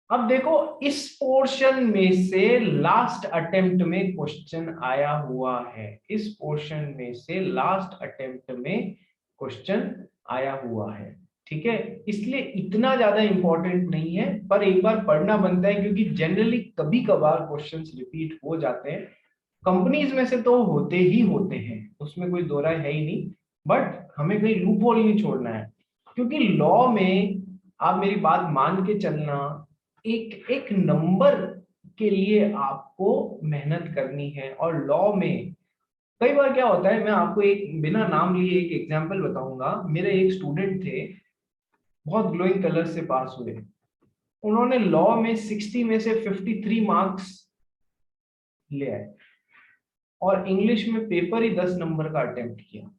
अब देखो, इस पोर्शन में से लास्ट अटेम्प्ट में क्वेश्चन आया हुआ है, इस पोर्शन में से लास्ट अटेम्प्ट में क्वेश्चन आया हुआ है, ठीक है। इसलिए इतना ज्यादा इंपॉर्टेंट नहीं है, पर एक बार पढ़ना बनता है, क्योंकि जनरली कभी कभार क्वेश्चंस रिपीट हो जाते हैं। कंपनीज में से तो होते ही होते हैं, उसमें कोई दो राय है ही नहीं, बट हमें कहीं लूप होल नहीं छोड़ना है। क्योंकि लॉ में आप मेरी बात मान के चलना, एक एक नंबर के लिए आपको मेहनत करनी है। और लॉ में कई बार क्या होता है, मैं आपको एक बिना नाम लिए एक एग्जांपल बताऊंगा। मेरे एक स्टूडेंट थे, बहुत ग्लोइंग कलर से पास हुए। उन्होंने लॉ में 60 में से 53 मार्क्स ले आए, और इंग्लिश में पेपर ही 10 नंबर का अटेम्प्ट किया।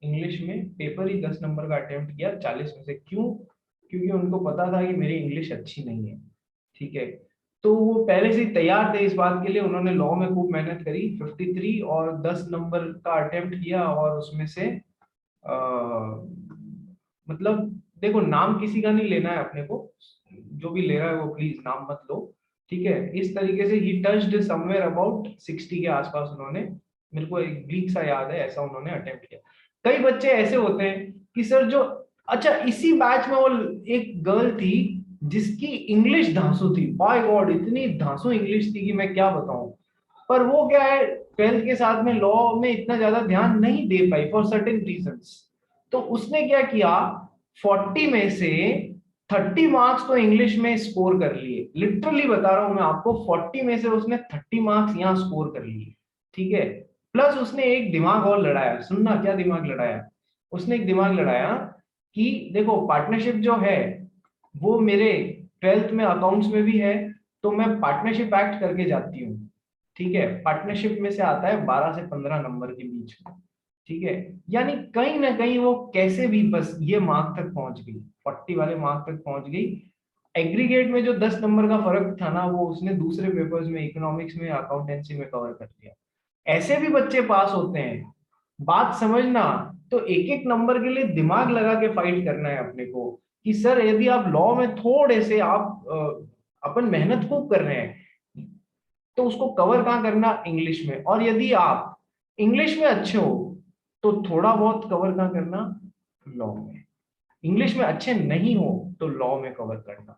इंग्लिश में पेपर ही 10 नंबर का अटेम्प्ट किया 40 में से। क्यों? क्योंकि उनको पता था कि मेरी इंग्लिश अच्छी नहीं है, ठीक है। तो वो पहले से ही तैयार थे इस बात के लिए। उन्होंने लॉ में खूब मेहनत करी, 53 और 10 नंबर का अटेम्प्ट किया, और उसमें से मतलब देखो, नाम किसी का नहीं लेना है अपने को, जो भी ले रहा है वो प्लीज नाम मत लो, ठीक है। इस तरीके से ही टच्ड समवेयर अबाउट 60 के आसपास उन्होंने, मेरे को एक ब्लीक सा याद है, ऐसा उन्होंने अटेम्प्ट किया। कई बच्चे ऐसे होते हैं कि सर जो, अच्छा इसी बैच में वो एक गर्ल थी जिसकी इंग्लिश धांसू थी, बाय गॉड इतनी धांसू इंग्लिश थी कि मैं क्या बताऊं। पर वो क्या है, ट्वेल्थ के साथ में लॉ में इतना ज्यादा ध्यान नहीं दे पाई फॉर सर्टेन रीजंस। तो उसने क्या किया, 40 में से 30 मार्क्स तो इंग्लिश में स्कोर कर लिए। लिटरली बता रहा हूं मैं आपको, 40 में से उसने 30 मार्क्स यहां स्कोर कर लिए, ठीक है। प्लस उसने एक दिमाग और लड़ाया, सुनना क्या दिमाग लड़ाया। उसने एक दिमाग लड़ाया कि देखो, पार्टनरशिप जो है वो मेरे ट्वेल्थ में अकाउंट्स में भी है, तो मैं पार्टनरशिप एक्ट करके जाती हूँ, ठीक है। पार्टनरशिप में से आता है 12 से 15 नंबर के बीच में, ठीक है। यानी कहीं ना कहीं वो कैसे भी बस ये मार्क तक पहुंच गई, 40 वाले मार्क तक पहुंच गई। एग्रीगेट में जो 10 नंबर का फर्क था ना, वो उसने दूसरे पेपर्स में, इकोनॉमिक्स में, अकाउंटेंसी में कवर कर लिया। ऐसे भी बच्चे पास होते हैं, बात समझना। तो एक एक नंबर के लिए दिमाग लगा के फाइट करना है अपने को, कि सर यदि आप लॉ में थोड़े से आप अपन मेहनत खूब कर रहे हैं, तो उसको कवर कहाँ करना, इंग्लिश में। और यदि आप इंग्लिश में अच्छे हो, तो थोड़ा बहुत कवर कहाँ करना, लॉ में। इंग्लिश में अच्छे नहीं हो तो लॉ में कवर करना,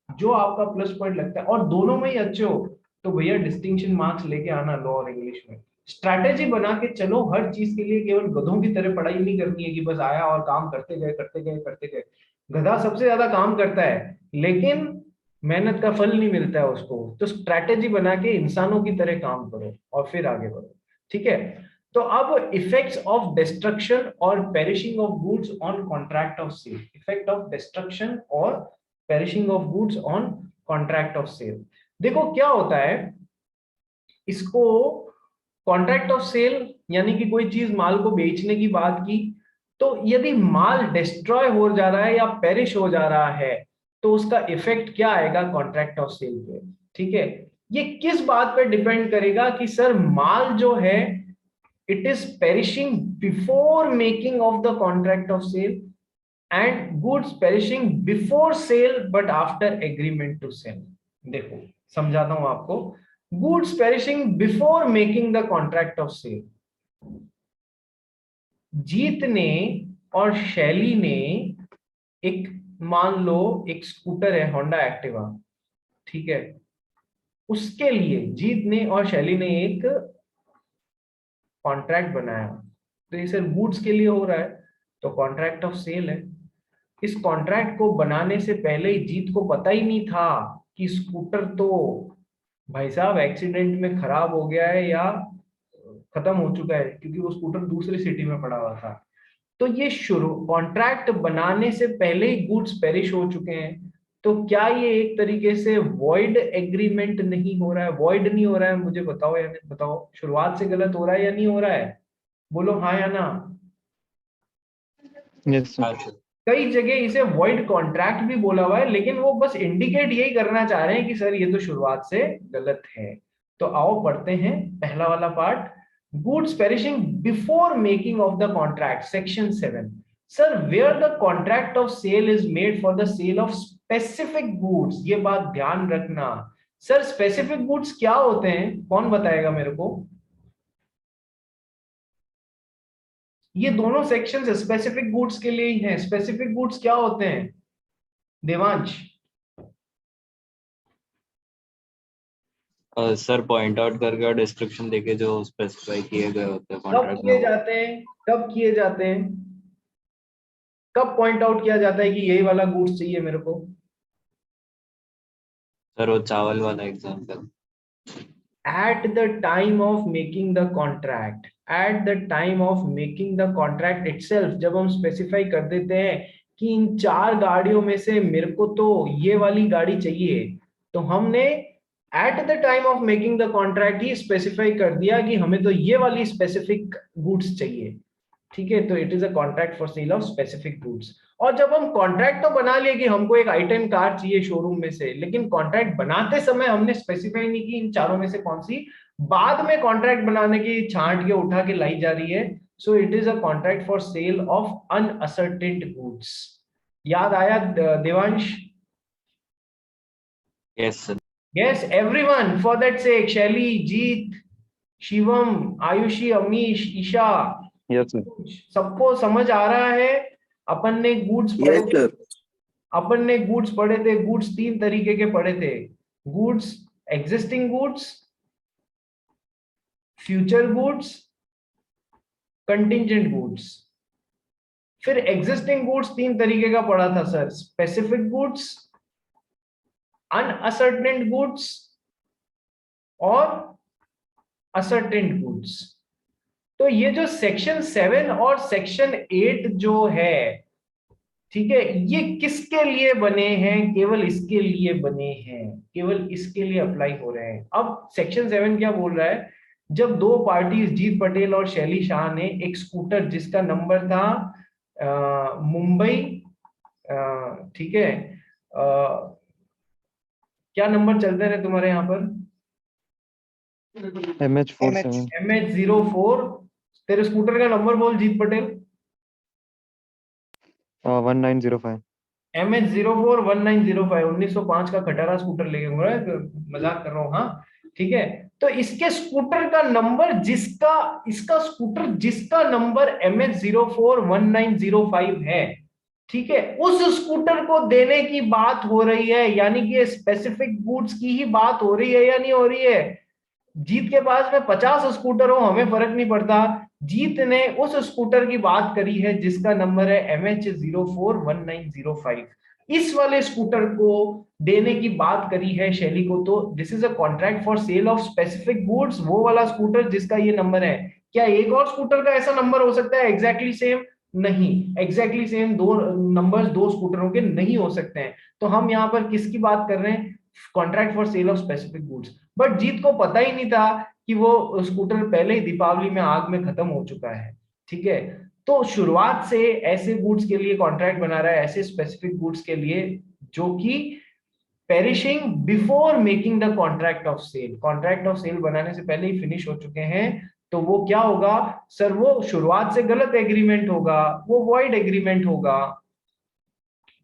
जो आपका प्लस पॉइंट लगता है। और दोनों में ही अच्छे हो तो भैया डिस्टिंक्शन मार्क्स लेके आना लॉ और इंग्लिश में। स्ट्रैटेजी बना के चलो, हर चीज के लिए केवल गधों की तरह पढ़ाई नहीं करनी है कि बस आया और काम करते गए करते गए करते गए। गधा सबसे ज्यादा काम करता है, लेकिन मेहनत का फल नहीं मिलता है उसको। तो स्ट्रैटेजी बना के इंसानों की तरह काम करो और फिर आगे बढ़ो, ठीक है। तो अब इफेक्ट्स ऑफ डिस्ट्रक्शन और perishing of goods on contract of sale, effect of destruction और perishing of goods on contract of sale. देखो क्या होता है, इसको कॉन्ट्रैक्ट ऑफ सेल यानी कि कोई चीज माल को बेचने की बात की, तो यदि माल डिस्ट्रॉय हो जा रहा है या पेरिश हो जा रहा है, तो उसका इफेक्ट क्या आएगा कॉन्ट्रैक्ट ऑफ सेल पे, ठीक है। ये किस बात पे डिपेंड करेगा कि सर माल जो है it is perishing before making of the contract of sale, and goods perishing before sale but after agreement to sale. देखो समझाता हूं आपको। Goods perishing before making the contract of sale, Jeet ने और शैली ने एक, मान लो एक स्कूटर है होंडा एक्टिवा, ठीक है। उसके लिए जीत ने और शैली ने एक कॉन्ट्रैक्ट बनाया, तो ये सर गुड्स के लिए हो रहा है, तो कॉन्ट्रैक्ट ऑफ सेल है। इस कॉन्ट्रैक्ट को बनाने से पहले ही जीत को पता ही नहीं था कि स्कूटर तो भाई साहब एक्सीडेंट में खराब हो गया है या खत्म हो चुका है, क्योंकि वो स्कूटर दूसरी सिटी में पड़ा हुआ था। तो ये शुरू कॉन्ट्रैक्ट बनाने से पहले ही गुड्स पेरिश हो चुके हैं। तो क्या ये एक तरीके से वॉइड एग्रीमेंट नहीं हो रहा है, वॉइड नहीं हो रहा है? मुझे बताओ या नहीं बताओ, शुरुआत से गलत हो रहा है या नहीं हो रहा है? बोलो हाँ या ना। Yes sir. कई जगह इसे वॉइड कॉन्ट्रैक्ट भी बोला हुआ है, लेकिन वो बस इंडिकेट यही करना चाह रहे हैं कि सर ये तो शुरुआत से गलत है। तो आओ पढ़ते हैं पहला वाला part, goods perishing before making of the contract, section 7। Sir where the contract of sale is made for the sale of specific goods, ये बात ध्यान रखना। सर स्पेसिफिक गुड्स क्या होते हैं, कौन बताएगा मेरे को? ये दोनों सेक्शंस स्पेसिफिक गुड्स के लिए ही हैं। स्पेसिफिक गुड्स क्या होते हैं देवांश? सर पॉइंट आउट करके और डिस्क्रिप्शन देके जो स्पेसिफाई किए गए होते हैं कब कॉन्ट्रैक्ट किए में। जाते हैं, कब किए जाते हैं, कब पॉइंट आउट किया जाता है कि यही वाला गुड्स चाहिए मेरे को? सर वो चावल वाला example. at the time of making the contract, at the time of making the contract itself, जब हम स्पेसिफाई कर देते हैं कि इन 4 गाड़ियों में से मेरे को तो ये वाली गाड़ी चाहिए, तो हमने at the time of making the contract he specify कर दिया कि हमें तो ये वाली स्पेसिफिक गुड्स चाहिए। ठीक है, तो it is a contract for sale of specific goods. और जब हम कॉन्ट्रैक्ट तो बना लिए कि हमको एक i10 कार चाहिए शोरूम में से, लेकिन कॉन्ट्रैक्ट बनाते समय हमने स्पेसिफाई नहीं की इन चारों में से कौन सी, बाद में कॉन्ट्रैक्ट बनाने की छांट के उठा के लाई जा रही है। So it is a contract for sale of unascertained goods. याद आया Devansh? Yes sir. Yes everyone, for that sake Shaily, Jeet, Shivam, Aayushi, Amish, Isha, yes sir. सबको समझ आ रहा है? अपन ने गुड्स पढ़े थे, अपन ने गुड्स पढ़े थे। गुड्स 3 तरीके के पढ़े थे, goods, existing goods, future goods, contingent goods. फिर एग्जिस्टिंग गुड्स 3 तरीके का पढ़ा था सर, स्पेसिफिक गुड्स, अनअसर्टेन्ड गुड्स और असर्टेन्ड गुड्स। तो ये जो सेक्शन 7 और सेक्शन 8 जो है, ठीक है, ये किसके लिए बने हैं? केवल इसके लिए बने हैं, केवल इसके लिए अप्लाई हो रहे हैं। अब सेक्शन 7 क्या बोल रहा है? जब 2 पार्टीज जीत पटेल और शैली शाह ने एक स्कूटर जिसका नंबर था मुंबई, ठीक है, क्या नंबर चलते रहे तुम्हारे यहाँ पर? MH47 MH04। तेरे स्कूटर का नंबर बोल जीत पटेल। 1905 MH04 1905, 1905 का खटारा स्कूटर लेके घूम रहा है, मजाक कर रहा हूँ, हाँ ठीक है। तो इसके स्कूटर का नंबर जिसका, इसका स्कूटर जिसका नंबर MH04 1905 है, ठीक है, उस स्कूटर को देने की बात हो रही है। यानी कि स्पेसिफिक गुड्स की ही बात हो रही है या नहीं हो रही है? जीत के पास में 50 स्कूटर हो, हमें फर्क नहीं पड़ता। जीत ने उस स्कूटर की बात करी है जिसका नंबर है MH04 1905। इस वाले स्कूटर को देने की बात करी है शैली को। तो this is a contract for sale of specific goods, वो वाला स्कूटर जिसका ये नंबर है। क्या एक और स्कूटर का ऐसा नंबर हो सकता है एग्जैक्टली सेम? नहीं, एग्जैक्टली सेम दो नंबर्स दो स्कूटरों के नहीं हो सकते हैं। तो हम यहाँ पर किसकी बात कर रहे हैं? Contract for sale of specific goods. But Jeet को पता ही नहीं था कि वो स्कूटर पहले ही दीपावली में आग में खत्म हो चुका है। ठीक है, तो शुरुआत से ऐसे गुड्स के लिए कॉन्ट्रैक्ट बना रहा है, ऐसे स्पेसिफिक गुड्स के लिए जो कि perishing before making the contract of sale, contract of sale बनाने से पहले ही फिनिश हो चुके हैं। तो वो क्या होगा सर? वो शुरुआत से गलत एग्रीमेंट होगा, वो वॉइड एग्रीमेंट होगा।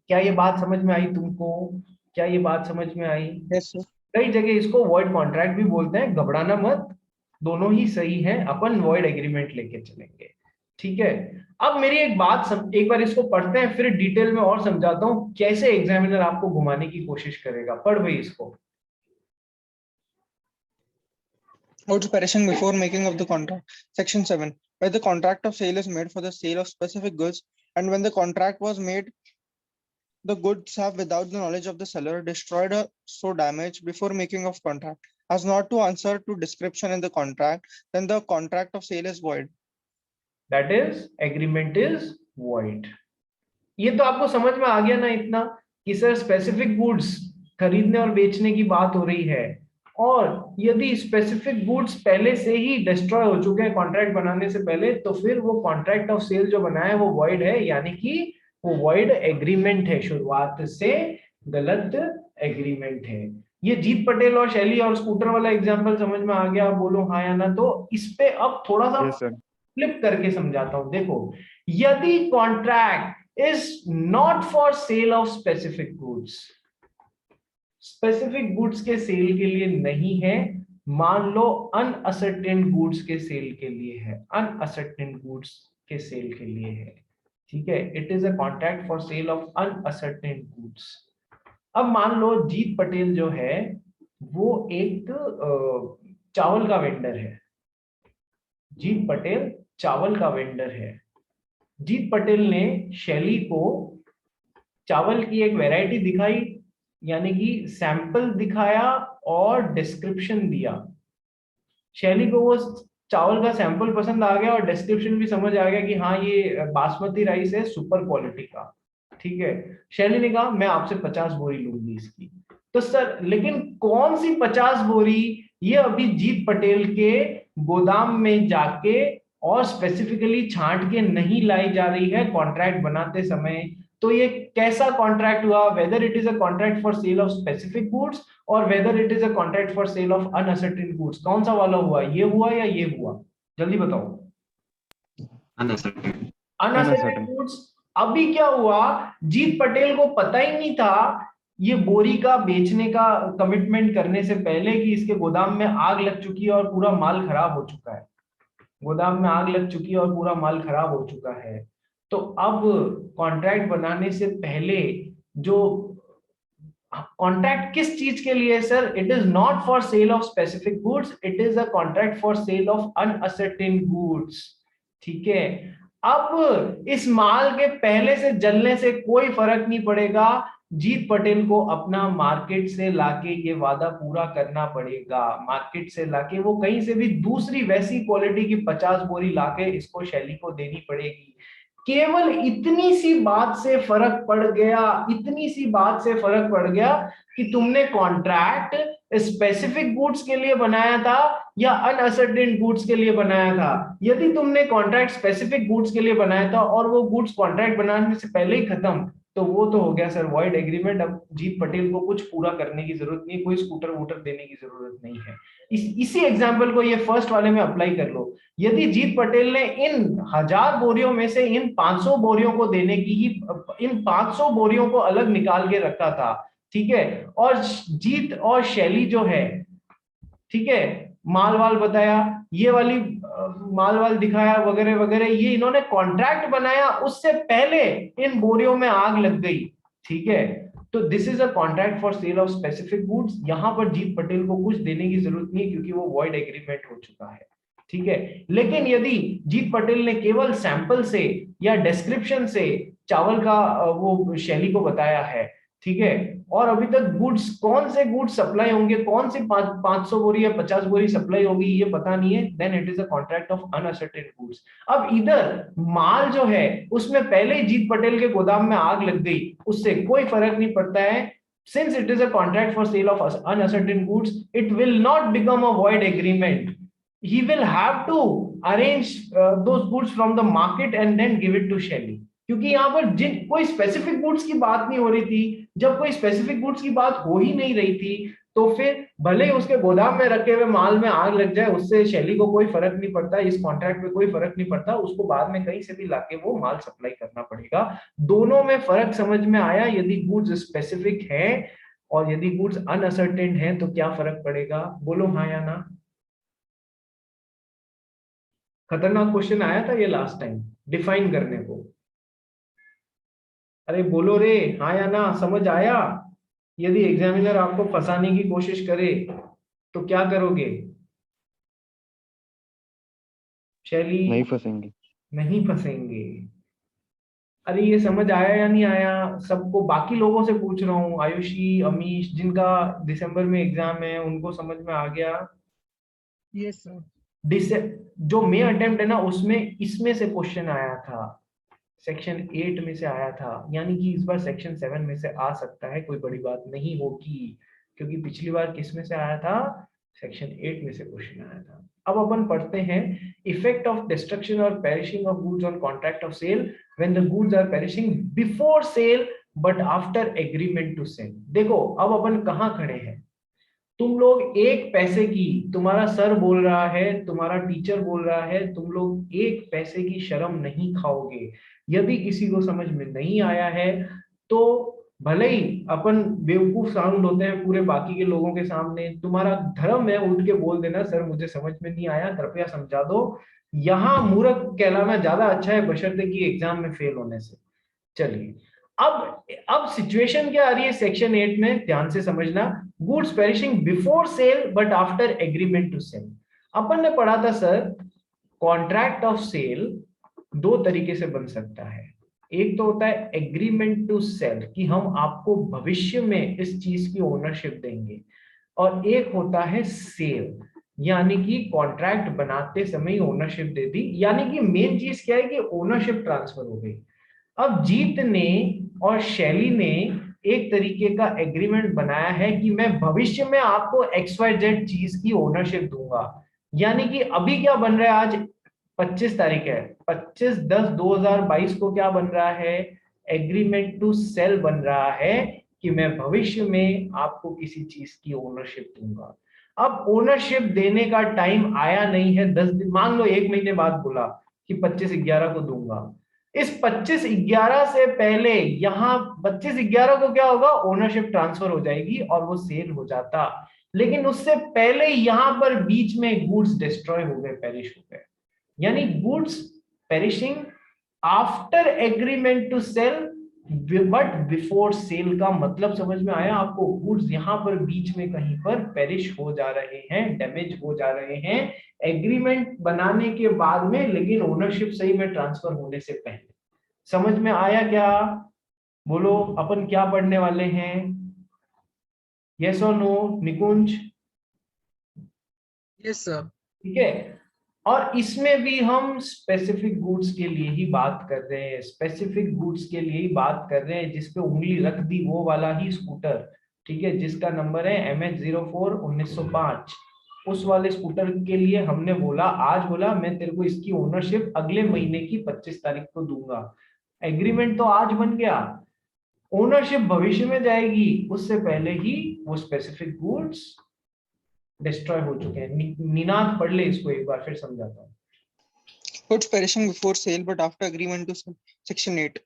क्या ये बात समझ में आई तुमको? क्या ये बात समझ में आई? Yes sir. कई जगह इसको वॉइड कॉन्ट्रैक्ट भी बोलते हैं, घबराना मत, दोनों ही सही है, अपन वॉइड एग्रीमेंट लेके चलेंगे। ठीक है, अब मेरी एक बात एक बार इसको पढ़ते हैं, फिर डिटेल में और समझाता हूं कैसे एग्जामिनर आपको घुमाने की कोशिश करेगा। पढ़ भाई इसको। Notes preparation before making of the contract. Section 7. Where the contract of sale is made for the sale of specific goods, and when the contract was made, the goods have, without the knowledge of the seller, destroyed or so damaged before making of contract as not to answer to description in the contract, then the contract of sale is void. That is, agreement is void. ये तो आपको समझ में आ गया ना इतना कि sir specific goods खरीदने और बेचने की बात हो रही है, और यदि स्पेसिफिक गुड्स पहले से ही डिस्ट्रॉय हो चुके हैं कॉन्ट्रैक्ट बनाने से पहले, तो फिर वो कॉन्ट्रैक्ट ऑफ सेल जो बनाया है वो वॉइड है, यानी कि वो वॉइड एग्रीमेंट है, शुरुआत से गलत एग्रीमेंट है। ये जीत पटेल और शैली और स्कूटर वाला एग्जांपल समझ में आ गया? बोलो हाँ या ना। तो इस पे अब थोड़ा सा फ्लिप करके समझाता हूं। देखो, यदि contract is not for sale of specific goods, specific goods के सेल के लिए नहीं है, मान लो अनअसर्टेन गुड्स के सेल के लिए है, अनअसर्टेन गुड्स के सेल के लिए है, ठीक है। It is a contract for sale of unascertained goods. अब मान लो जीत पटेल जो है वो एक चावल का वेंडर है, जीत पटेल चावल का वेंडर है। जीत पटेल ने शैली को चावल की एक वैरायटी दिखाई, यानी कि सैंपल दिखाया और डिस्क्रिप्शन दिया। शैली को वो चावल का सैंपल पसंद आ गया और डिस्क्रिप्शन भी समझ आ गया कि हाँ ये बासमती राइस है सुपर क्वालिटी का, ठीक है। शैली ने कहा मैं आपसे 50 बोरी लूंगी इसकी। तो सर लेकिन कौन सी 50 बोरी, ये अभी जीत पटेल के गोदाम में जाके और स्पेसिफिकली छांट के नहीं लाई जा रही है कॉन्ट्रैक्ट बनाते समय। तो ये कैसा कॉन्ट्रैक्ट हुआ, whether it is a contract for sale of specific goods और whether it is a contract for sale of unascertained goods, कौन सा वाला हुआ, ये हुआ या ये हुआ, जल्दी बताओ। Uncertain uncertain goods. अभी क्या हुआ, जीत पटेल को पता ही नहीं था ये बोरी का बेचने का कमिटमेंट करने से पहले कि इसके गोदाम में आग लग चुकी है और पूरा माल खराब हो चुका है, गोदाम में आग लग चुकी है और पूरा माल खराब हो चुका है। तो अब कॉन्ट्रैक्ट बनाने से पहले जो कॉन्ट्रैक्ट किस चीज के लिए sir, it is not for sale of specific goods, it is a contract for sale of unascertained goods, ठीक है। अब इस माल के पहले से जलने से कोई फर्क नहीं पड़ेगा, जीत पटेल को अपना मार्केट से लाके ये वादा पूरा करना पड़ेगा, मार्केट से लाके वो कहीं से भी दूसरी वैसी क्वालिटी की 50 बोरी लाके इसको शैली को देनी पड़ेगी। केवल इतनी सी बात से फर्क पड़ गया, इतनी सी बात से फर्क पड़ गया कि तुमने कॉन्ट्रैक्ट स्पेसिफिक गुड्स के लिए बनाया था या अनअसर्टेन गुड्स के लिए बनाया था। यदि तुमने कॉन्ट्रैक्ट स्पेसिफिक गुड्स के लिए बनाया था और वो गुड्स कॉन्ट्रैक्ट बनाने से पहले ही खत्म, तो वो तो हो गया सर वॉइड एग्रीमेंट। अब जीत पटेल को कुछ पूरा करने की जरूरत नहीं, कोई स्कूटर वूटर देने की जरूरत नहीं है। इसी एग्जाम्पल को ये फर्स्ट वाले में अप्लाई कर लो। यदि जीत पटेल ने इन 1000 बोरियों में से इन 500 बोरियों को देने की ही, इन 500 बोरियों को अलग निकाल के रखा था, ठीक है, और जीत और शैली जो है, ठीक है, माल वाल बताया, ये वाली माल वाल दिखाया वगैरह वगैरह, ये इन्होंने कॉन्ट्रैक्ट बनाया, उससे पहले इन बोरियों में आग लग गई, ठीक है। तो this is a contract for sale of specific goods. यहां पर जीत पटेल को कुछ देने की जरूरत नहीं है क्योंकि वो वॉइड एग्रीमेंट हो चुका है, ठीक है। लेकिन यदि जीत पटेल ने केवल सैंपल से या डिस्क्रिप्शन से चावल का वो शैली को बताया है, ठीक है, और अभी तक गुड्स, कौन से गुड्स सप्लाई होंगे, कौन सी 500 बोरी या 50 बोरी सप्लाई होगी ये पता नहीं है, then it is a contract of unascertained goods. अब इधर माल जो है उसमें पहले ही जीत पटेल के गोदाम में आग लग गई, उससे कोई फर्क नहीं पड़ता है। Since it is a contract for sale of unascertained goods, it will not become a void agreement. He will have to arrange those goods from the market and then give it to Shelley, क्योंकि यहाँ पर जिन कोई specific goods की बात नहीं हो रही थी। जब कोई स्पेसिफिक गुड्स की बात हो ही नहीं रही थी तो फिर भले ही उसके गोदाम में रखे हुए माल में आग लग जाए, उससे शैली को कोई फर्क नहीं पड़ता, इस कॉन्ट्रैक्ट में कोई फर्क नहीं पड़ता, उसको बाद में कहीं से भी लाके वो माल सप्लाई करना पड़ेगा। दोनों में फर्क समझ में आया? यदि गुड्स स्पेसिफिक है और यदि गुड्स अनअसर्टेन है तो क्या फर्क पड़ेगा? बोलो हाँ या ना। खतरनाक क्वेश्चन आया था ये लास्ट टाइम डिफाइन करने को। अरे बोलो रे हाँ या ना, समझ आया? यदि एग्जामिनर आपको फंसाने की कोशिश करे तो क्या करोगे? शैली नहीं फंसेंगे। नहीं फंसेंगे। अरे ये समझ आया या नहीं आया सबको? बाकी लोगों से पूछ रहा हूँ, आयुषी, अमीश, जिनका दिसंबर में एग्जाम है, उनको समझ में आ गया? Yes sir. जो मे अटेम्प्ट है ना उसमें इसमें से क्वेश्चन आया था, सेक्शन 8 में से आया था, यानी कि इस बार सेक्शन 7 में से आ सकता है, कोई बड़ी बात नहीं होगी, क्योंकि पिछली बार किस में से आया था? सेक्शन 8 में से क्वेश्चन आया था। अब अपन पढ़ते हैं इफेक्ट ऑफ डिस्ट्रक्शन और perishing of goods on contract of sale when the goods are perishing before sale but after agreement to sale. देखो अब अपन कहाँ खड़े हैं, तुम लोग 1 पैसे की, तुम्हारा सर बोल रहा है, तुम्हारा टीचर बोल रहा है, तुम लोग 1 पैसे की शर्म नहीं खाओगे। यदि किसी को समझ में नहीं आया है तो भले ही अपन बेवकूफ साउंड होते हैं पूरे बाकी के लोगों के सामने, तुम्हारा धर्म है उठ के बोल देना सर मुझे समझ में नहीं आया कृपया समझा दो। यहाँ मूर्ख कहलाना ज्यादा अच्छा है बशर्ते कि एग्जाम में फेल होने से। चलिए अब सिचुएशन क्या आ रही है सेक्शन 8 में, ध्यान से समझना। Goods perishing before sale but after agreement to sale. अपन ने पढ़ा था सर कॉन्ट्रैक्ट ऑफ सेल दो तरीके से बन सकता है। एक तो होता है एग्रीमेंट टू सेल कि हम आपको भविष्य में इस चीज की ओनरशिप देंगे, और एक होता है सेल यानी कि कॉन्ट्रैक्ट बनाते समय ओनरशिप दे दी, यानी कि मेन चीज क्या है कि ओनरशिप ट्रांसफर हो गई। अब जीत ने और शैली ने एक तरीके का एग्रीमेंट बनाया है कि मैं भविष्य में आपको XYZ चीज की ओनरशिप दूंगा। यानी कि अभी क्या बन रहा है, आज 25 तारीख है, 25/10/2022 को क्या बन रहा है, एग्रीमेंट टू सेल बन रहा है कि मैं भविष्य में आपको किसी चीज की ओनरशिप दूंगा। अब ओनरशिप देने का टाइम आया नहीं है, 10 दिन, मान लो 1 महीने बाद बोला कि 25/11 को दूंगा। इस 25/11 से पहले यहाँ 25/11 को क्या होगा, ओनरशिप ट्रांसफर हो जाएगी और वो सेल हो जाता। लेकिन उससे पहले यहाँ पर बीच में गुड्स डिस्ट्रॉय हो गए, पेरिश हो गए, यानी goods perishing after agreement to sale but before sale का मतलब समझ में आया आपको। गुड्स यहाँ पर बीच में कहीं पर पेरिश हो जा रहे हैं, डैमेज हो जा रहे हैं एग्रीमेंट बनाने के बाद में, लेकिन ओनरशिप सही में ट्रांसफर होने से पहले। समझ में आया क्या? बोलो अपन क्या पढ़ने वाले हैं, यस और नो निकुंज? Yes sir. ठीक है, और इसमें भी हम स्पेसिफिक गुड्स के लिए ही बात कर रहे हैं, स्पेसिफिक गुड्स के लिए ही बात कर रहे हैं, जिसपे उंगली रख दी वो वाला ही स्कूटर, ठीक है, जिसका नंबर है MH04/1905। उस वाले स्कूटर के लिए हमने बोला, आज बोला मैं तेरे को इसकी ओनरशिप अगले महीने की 25 तारीख को दूंगा। एग्रीमेंट तो आज बन गया, ओनरशिप भविष्य में जाएगी, उससे पहले ही वो स्पेसिफिक गुड्स डिस्ट्रॉय हो चुके हैं। निनाद पढ़ ले इसको एक बार, फिर समझाता हूँ। Goods perishing before sale but after agreement to sell. Section 8.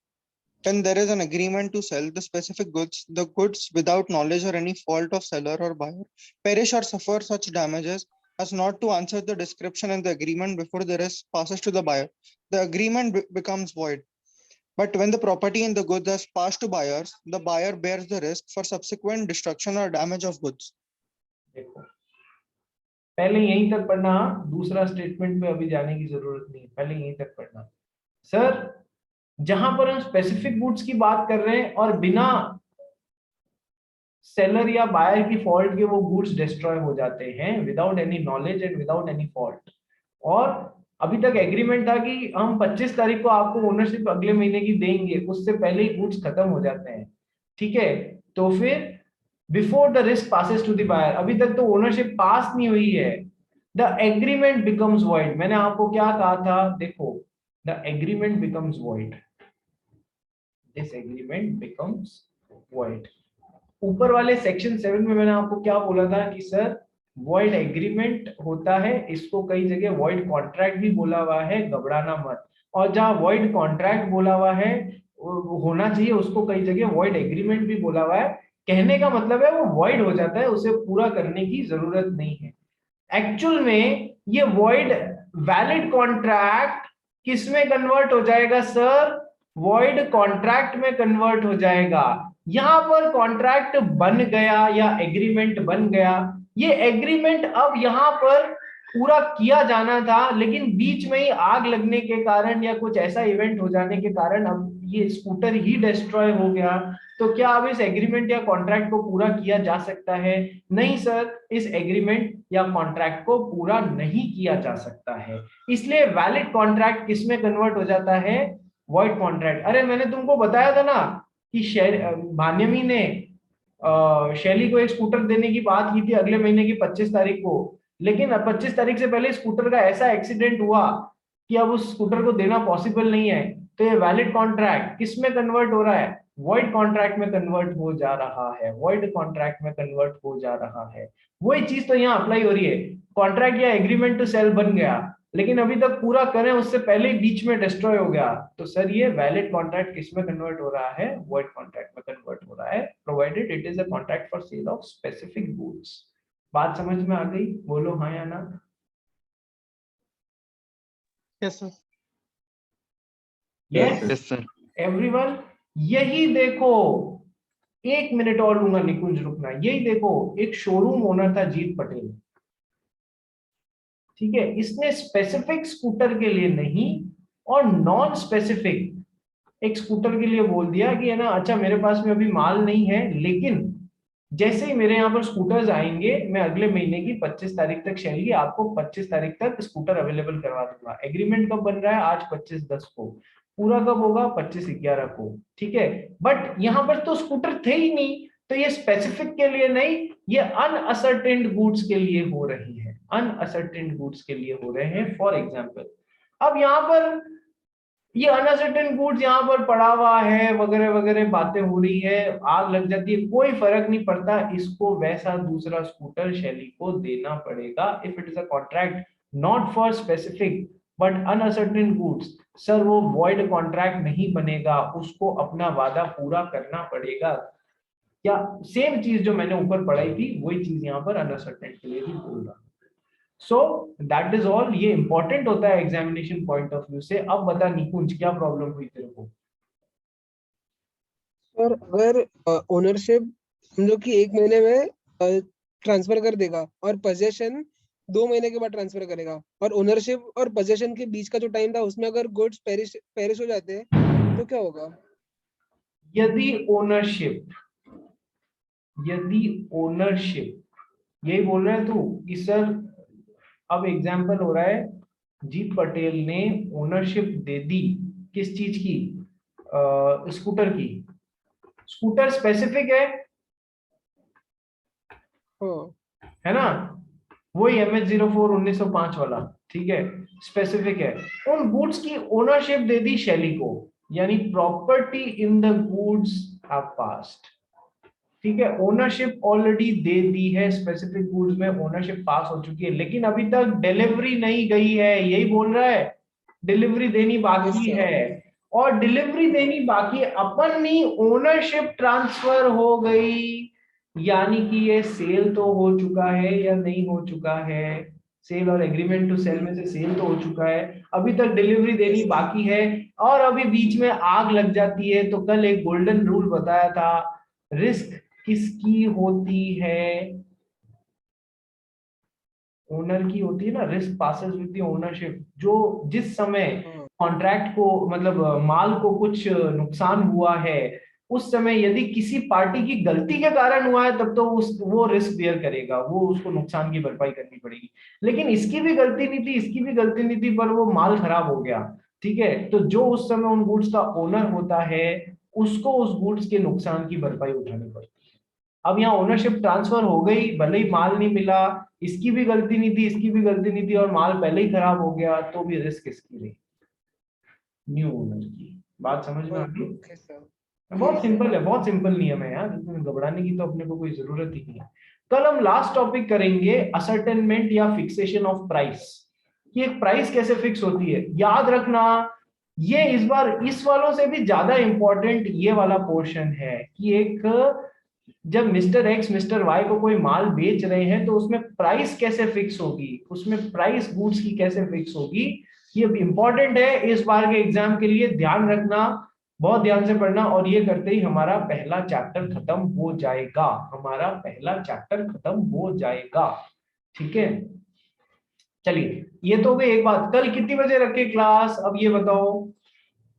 When there is an agreement to sell the specific goods, the goods without knowledge or any fault of seller or buyer perish or suffer such damages as not to answer the description in the agreement before the rest passes to the buyer. The agreement becomes void. But when the property and the goods has passed to buyers, the buyer bears the risk for subsequent destruction or damage of goods. देखो पहले यहीं तक पढ़ना, दूसरा statement पे अभी जाने की जरूरत नहीं है, पहले यहीं तक पढ़ना। सर जहां पर हम स्पेसिफिक गुड्स की बात कर रहे हैं और बिना सेलर या बायर की फॉल्ट के वो गुड्स डिस्ट्रॉय हो जाते हैं, without any knowledge and without any fault, और अभी तक एग्रीमेंट था कि हम 25 तारीख को आपको ओनरशिप अगले महीने की देंगे, उससे पहले ही गुड्स खत्म हो जाते हैं, ठीक है, तो फिर before the risk passes to the buyer, अभी तक तो ओनरशिप पास नहीं हुई है, द एग्रीमेंट बिकम्स वॉइड। मैंने आपको क्या कहा था, देखो the agreement becomes void, this agreement becomes void. ऊपर वाले सेक्शन 7 में मैंने आपको क्या बोला था कि सर वॉइड एग्रीमेंट होता है, इसको कई जगह वॉइड कॉन्ट्रैक्ट भी बोला हुआ है, घबराना मत, और जहां वॉइड कॉन्ट्रैक्ट बोला हुआ है होना चाहिए उसको कई जगह वॉइड एग्रीमेंट भी बोला हुआ है। कहने का मतलब है वो वॉइड हो जाता है, उसे पूरा करने की जरूरत नहीं है। एक्चुअल में ये वॉइड वैलिड कॉन्ट्रैक्ट किस में कन्वर्ट हो जाएगा सर, वॉइड कॉन्ट्रैक्ट में कन्वर्ट हो जाएगा। यहां पर कॉन्ट्रैक्ट बन गया या एग्रीमेंट बन गया, ये एग्रीमेंट अब यहां पर पूरा किया जाना था, लेकिन बीच में ही आग लगने के कारण या कुछ ऐसा इवेंट हो जाने के कारण अब ये स्कूटर ही डिस्ट्रॉय हो गया। तो क्या अब इस एग्रीमेंट या कॉन्ट्रैक्ट को पूरा किया जा सकता है? नहीं सर, इस एग्रीमेंट या कॉन्ट्रैक्ट को पूरा नहीं किया जा सकता है। इसलिए वैलिड कॉन्ट्रैक्ट किस में कन्वर्ट हो जाता है, वॉइड कॉन्ट्रैक्ट। अरे मैंने तुमको बताया था ना कि भान्यमी ने शैली को एक स्कूटर देने की बात की थी अगले महीने की 25 तारीख को, लेकिन 25 तारीख से पहले स्कूटर का ऐसा एक्सीडेंट हुआ कि अब उस स्कूटर को देना पॉसिबल नहीं है। तो ये वैलिड कॉन्ट्रैक्ट किस में कन्वर्ट हो रहा है, वॉइड कॉन्ट्रैक्ट में कन्वर्ट हो जा रहा है, वॉइड कॉन्ट्रैक्ट में कन्वर्ट हो जा रहा है। वही चीज तो यहाँ अप्लाई हो रही है, कॉन्ट्रैक्ट या एग्रीमेंट टू सेल बन गया, लेकिन अभी तक पूरा करें उससे पहले ही बीच में डिस्ट्रॉय हो गया, तो सर ये वैलिड कॉन्ट्रैक्ट किस में कन्वर्ट हो रहा है, वॉइड कॉन्ट्रैक्ट में कन्वर्ट हो रहा provided it is a contract for sale of specific goods. बात समझ में आ गई? बोलो हाँ या ना। Yes, sir. Yes Yes, sir. Everyone. यही देखो, एक मिनट और लूंगा निकुंज, रुकना। यही देखो, एक शोरूम ओनर था जीत पटेल, ठीक है, इसने स्पेसिफिक स्कूटर के लिए नहीं और नॉन स्पेसिफिक एक स्कूटर के लिए बोल दिया कि है ना, अच्छा मेरे पास में अभी माल नहीं है, लेकिन जैसे ही मेरे यहाँ पर स्कूटर्स आएंगे मैं अगले महीने की 25 तारीख तक शैली आपको 25 तारीख तक स्कूटर अवेलेबल करवा दूंगा। एग्रीमेंट कब बन रहा है? आज 25/10 को। पूरा कब होगा? 25/11 को, ठीक है। बट यहाँ पर तो स्कूटर थे ही नहीं, तो ये स्पेसिफिक के लिए नहीं, ये अनअसर्टेन्ड गुड्स के लिए हो रही है, अनअसर्टेन्ड गुड्स के लिए हो रहे हैं। फॉर एग्जाम्पल, अब यहाँ पर ये अनअसर्टेन गुड्स यहाँ पर पड़ा हुआ है, वगैरह वगैरह बातें हो रही है, आग लग जाती है, कोई फर्क नहीं पड़ता, इसको वैसा दूसरा स्कूटर शैली को देना पड़ेगा। If it is a contract not for specific but uncertain goods, sir वो वॉइड कॉन्ट्रैक्ट नहीं बनेगा, उसको अपना वादा पूरा करना पड़ेगा। क्या सेम चीज जो मैंने ऊपर पढ़ाई थी वही चीज यहाँ पर अनअसर्टेन के लिए भी बोल रहा हूँ। So that is all. ये इंपॉर्टेंट होता है एग्जामिनेशन पॉइंट ऑफ व्यू से। अब बता निकुंज, क्या प्रॉब्लम हुई तेरे को? सर अगर ओनरशिप समझो कि 1 महीने में ट्रांसफर कर देगा और पोजेशन 2 महीने के बाद ट्रांसफर करेगा, और ओनरशिप और पोजेशन के बीच का जो टाइम था उसमें अगर गुड्स पेरिश हो जाते हैं तो क्या होगा? यदि ओनरशिप यही बोल रहे हैं तू कि सर, अब एग्जाम्पल हो रहा है, जीत पटेल ने ओनरशिप दे दी किस चीज की? स्कूटर की। स्कूटर स्पेसिफिक है ना, वही MH04 1905 वाला, ठीक है, स्पेसिफिक है। उन गुड्स की ओनरशिप दे दी शैली को, यानी property in the goods have passed, ठीक है। ओनरशिप ऑलरेडी दे दी है, स्पेसिफिक गुड्स में ओनरशिप पास हो चुकी है, लेकिन अभी तक डिलीवरी नहीं गई है, यही बोल रहा है, डिलीवरी देनी बाकी है। और डिलीवरी देनी बाकी, अपनी ओनरशिप ट्रांसफर हो गई, यानी कि ये सेल तो हो चुका है या नहीं हो चुका है? सेल और एग्रीमेंट टू सेल में से सेल तो हो चुका है, अभी तक डिलीवरी देनी बाकी है। और अभी बीच में आग लग जाती है, तो कल एक गोल्डन रूल बताया था, रिस्क किसकी होती है? ओनर की होती है ना, risk passes with the ownership. जो जिस समय कॉन्ट्रैक्ट को, मतलब माल को कुछ नुकसान हुआ है, उस समय यदि किसी पार्टी की गलती के कारण हुआ है, तब तो वो रिस्क बेयर करेगा, वो उसको नुकसान की भरपाई करनी पड़ेगी। लेकिन इसकी भी गलती नहीं थी, इसकी भी गलती नहीं थी, पर वो माल खराब हो गया, ठीक है, तो जो उस समय उन गुड्स का ओनर होता है, उसको उस गुड्स के नुकसान की भरपाई उठानी पड़ती है। अब यहाँ ओनरशिप ट्रांसफर हो गई, भले ही माल नहीं मिला, इसकी भी गलती नहीं थी, इसकी भी गलती नहीं थी, और माल पहले ही खराब हो गया, तो भी रिस्क किसकी रही? न्यू ओनर की। बात समझ में आ गई? बहुत सिंपल है, बहुत सिंपल नियम है यार, इसमें घबराने की तो अपने को कोई जरूरत ही नहीं है। कल हम लास्ट टॉपिक करेंगे असर्टेनमेंट या फिक्सेशन ऑफ प्राइस, कि एक प्राइस कैसे फिक्स होती है। याद रखना, ये इस बार इस वालों से भी ज्यादा इंपॉर्टेंट ये वाला पोर्शन है, कि एक जब मिस्टर एक्स मिस्टर वाई को कोई माल बेच रहे हैं, तो उसमें प्राइस कैसे फिक्स होगी, उसमें प्राइस गुड्स की कैसे फिक्स होगी, ये इंपॉर्टेंट है इस बार के एग्जाम के लिए। ध्यान रखना, बहुत ध्यान से पढ़ना, और ये करते ही हमारा पहला चैप्टर खत्म हो जाएगा, हमारा पहला चैप्टर खत्म हो जाएगा, ठीक है। चलिए, ये तो हो गई एक बात। कल कितनी बजे रखे क्लास, अब ये बताओ?